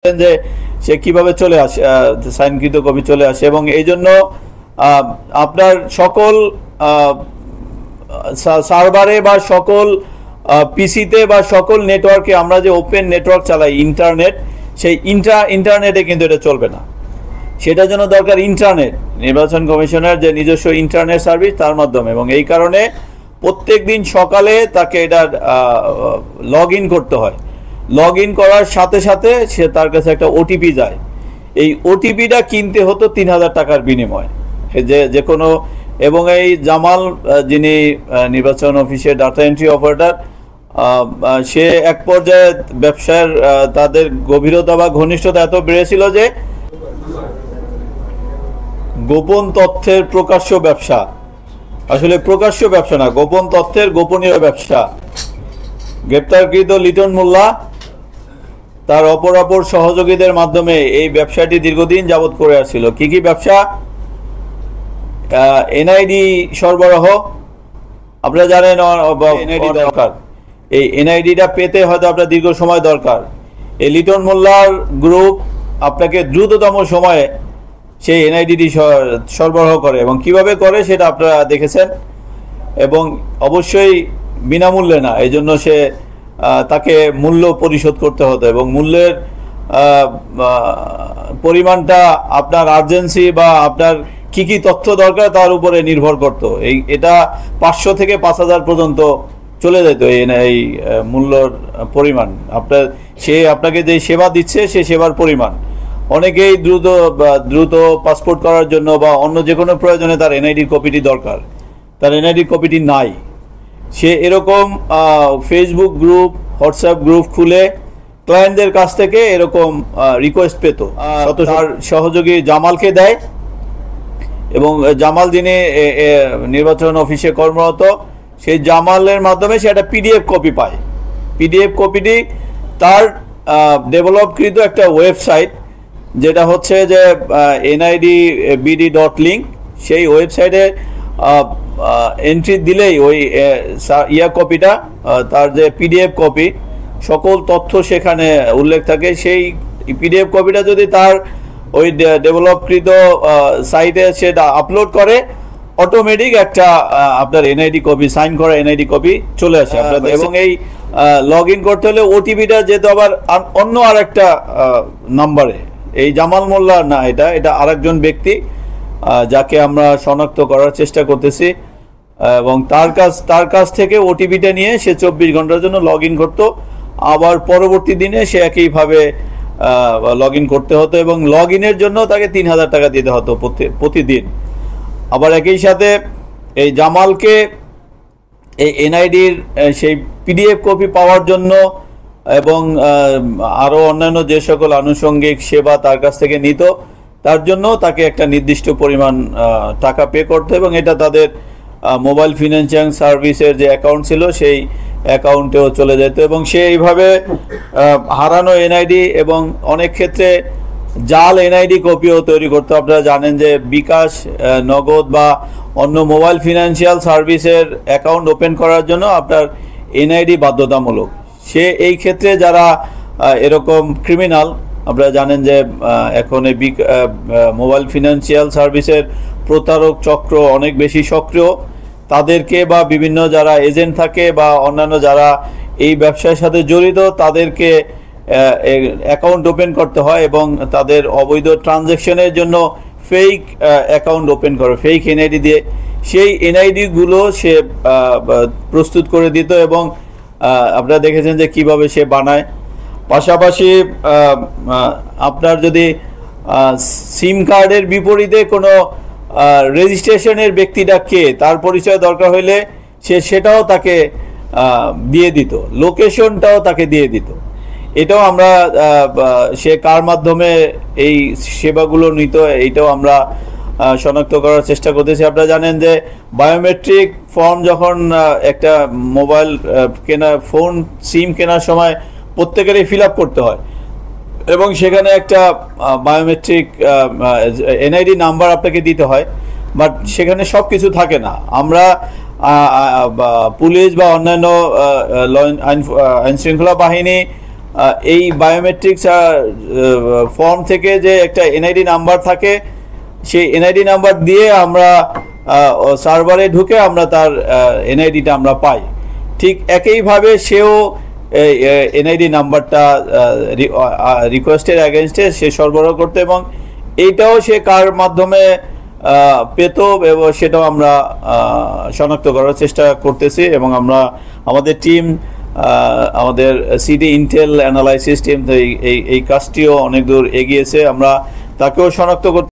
যে সে কিভাবে চলে আসে, সাইনকৃত কপি চলে আসে। এবং এই জন্য আপনার সকল সার্ভারে বা সকল পিসিতে বা সকল নেটওয়ার্কে আমরা যে ওপেন নেটওয়ার্ক চালাই ইন্টারনেট, সেই ইন্টারনেটে কিন্তু এটা চলবে না। সেটার জন্য দরকার ইন্টারনেট, নির্বাচন কমিশনের যে নিজস্ব ইন্টারনেট সার্ভিস তার মাধ্যমে। এবং এই কারণে প্রত্যেক দিন সকালে তাকে এটা লগ ইন করতে হয়। লগ ইন করার সাথে সাথে সে তার কাছে একটা ওটিপি যায়। এই ওটিপিটা কিনতে হতো ৩,০০০ টাকার বিনিময়ে যে কোনো। এবং এই জামাল যিনি নির্বাচন অফিসে ডাটা এন্ট্রি অপারেটর, সে এক পর্যায়ে ব্যবসার তাদের গভীরতা বা ঘনিষ্ঠতা এত বেড়েছিল যে গোপন তথ্যের প্রকাশ্য ব্যবসা, আসলে প্রকাশ্য ব্যবসা না, গোপন তথ্যের গোপনীয় ব্যবসা। গ্রেপ্তারকৃত লিটন মোল্লা তার অপর সহযোগীদের মাধ্যমে এই ব্যবসাটি দীর্ঘদিন যাবৎ করে আসছিল। কি কি ব্যবসা? এনআইডি সরবরাহ। আপনারা জানেন এনআইডি দরকার, এই এনআইডিটা পেতে হয়তো আপনার দীর্ঘ সময় দরকার। এই লিটন মোল্লার গ্রুপ আপনাকে দ্রুততম সময়ে সেই এনআইডিটি সরবরাহ করে, এবং কিভাবে করে সেটা আপনারা দেখেছেন। এবং অবশ্যই বিনামূল্যে না, এই জন্য সে তাকে মূল্য পরিশোধ করতে হতো, এবং মূল্যের পরিমাণটা আপনার আর্জেন্সি বা আপনার কি কি তথ্য দরকার তার উপরে নির্ভর করত। এটা ৫০০ থেকে ৫,০০০ পর্যন্ত চলে যেত এই মূল্যর পরিমাণ। সে আপনাকে যে সেবা দিচ্ছে সে সেবার পরিমাণ। অনেকেই দ্রুত পাসপোর্ট করার জন্য বা অন্য যে কোনো প্রয়োজনে তার এনআইডির কপিটি দরকার, তার এনআইডির কপিটি নাই। সে এরকম ফেসবুক গ্রুপ, হোয়াটসঅ্যাপ গ্রুপ খুলে ক্লায়েন্টদের কাছ থেকে এরকম রিকোয়েস্ট পেত, তার সহযোগী জামালকে দেয়। এবং জামাল যিনি নির্বাচন অফিসে কর্মরত, সেই জামালের মাধ্যমে সে একটা পিডিএফ কপি পায়। পিডিএফ কপিটি তার ডেভেলপকৃত একটা ওয়েবসাইট, যেটা হচ্ছে যে NIDBD.link, সেই ওয়েবসাইটে এন্ট্রি দিলেই ওই কপিটা, তার যে পিডিএফ কপি, সকল তথ্য সেখানে উল্লেখ থাকে। সেই পিডিএফ কপিটা যদি তার ওই ডেভেলপকৃত সাইটে সেটা আপলোড করে, অটোমেটিক একটা আপনার এনআইডি কপি, সাইন করা এনআইডি কপি চলে আসে আপনাদের। এবং এই লগ ইন করতে হলে ওটিপিটা যেহেতু আবার অন্য আরেকটা নাম্বারে, এই জামাল মোল্লা না, এটা আরেকজন ব্যক্তি যাকে আমরা শনাক্ত করার চেষ্টা করতেছি। এবং তার কাছ থেকে ওটিপিটা নিয়ে সে ২৪ ঘন্টার জন্য লগ ইন করতো। আবার পরবর্তী দিনে সে একইভাবে লগ ইন করতে হতো, এবং লগ ইনের জন্য তাকে ৩,০০০ টাকা দিতে হতো প্রতিদিন। আবার একই সাথে এই জামালকে এই এনআইডির সেই পিডিএফ কপি পাওয়ার জন্য এবং আরও অন্যান্য যে সকল আনুষঙ্গিক সেবা তার কাছ থেকে নিত, তার জন্য তাকে একটা নির্দিষ্ট পরিমাণ টাকা পে করতে, এবং এটা তাদের মোবাইল ফিনান্সিয়াল সার্ভিসের যে অ্যাকাউন্ট ছিল সেই অ্যাকাউন্টেও চলে যেত। এবং সে এইভাবে হারানো এনআইডি এবং অনেক ক্ষেত্রে জাল এনআইডি কপিও তৈরি করতো। আপনারা জানেন যে বিকাশ, নগদ বা অন্য মোবাইল ফিনান্সিয়াল সার্ভিসের অ্যাকাউন্ট ওপেন করার জন্য আপনার এনআইডি বাধ্যতামূলক। সে এই ক্ষেত্রে যারা এরকম ক্রিমিনাল, আপনারা জানেন যে এখন এই মোবাইল ফিনান্সিয়াল সার্ভিসের প্রতারক চক্র অনেক বেশি সক্রিয়। তাদেরকে বা বিভিন্ন যারা এজেন্ট থাকে বা অন্যান্য যারা এই ব্যবসার সাথে জড়িত, তাদেরকে অ্যাকাউন্ট ওপেন করতে হয়, এবং তাদের অবৈধ ট্রানজ্যাকশনের জন্য ফেক অ্যাকাউন্ট ওপেন করে ফেক এনআইডি দিয়ে। সেই এনআইডিগুলো সে প্রস্তুত করে দিত, এবং আপনারা দেখেছেন যে কিভাবে সে বানায়। পাশাপাশি আপনার যদি সিম কার্ডের বিপরীতে কোনো রেজিস্ট্রেশনের ব্যক্তিটা কে, তার পরিচয় দরকার হলে সেটাও তাকে দিয়ে দিত, লোকেশনটাও তাকে দিয়ে দিত। এটাও আমরা সে কার মাধ্যমে এই সেবাগুলো নিত, এইটাও আমরা শনাক্ত করার চেষ্টা করতেছি। আপনারা জানেন যে বায়োমেট্রিক ফর্ম যখন একটা মোবাইল ফোন সিম কেনার সময় প্রত্যেকেরই ফিল আপ করতে হয়, এবং সেখানে একটা বায়োমেট্রিক এনআইডি নাম্বার আপনাকে দিতে হয়, বাট সেখানে সব কিছু থাকে না। আমরা পুলিশ বা অন্যান্য আইন শৃঙ্খলা বাহিনী এই বায়োমেট্রিক্স ফর্ম থেকে যে একটা এনআইডি নাম্বার থাকে, সেই এনআইডি নাম্বার দিয়ে আমরা সার্ভারে ঢুকে আমরা তার এনআইডিটা আমরা পাই। ঠিক একইভাবে সেও এনআইডি নাম্বারটা রিকোয়েস্টের অ্যাগেনস্টে সে সরবরাহ করতে, এবং এইটাও সে কার মাধ্যমে পেত এবং সেটাও আমরা শনাক্ত করার চেষ্টা করতেছি। এবং আমরা আমাদের টিম, আমাদের সিডি ইন্টেল অ্যানালাইসিস টিম এই কাজটিও অনেক দূর এগিয়েছে, আমরা তাকেও শনাক্ত করতে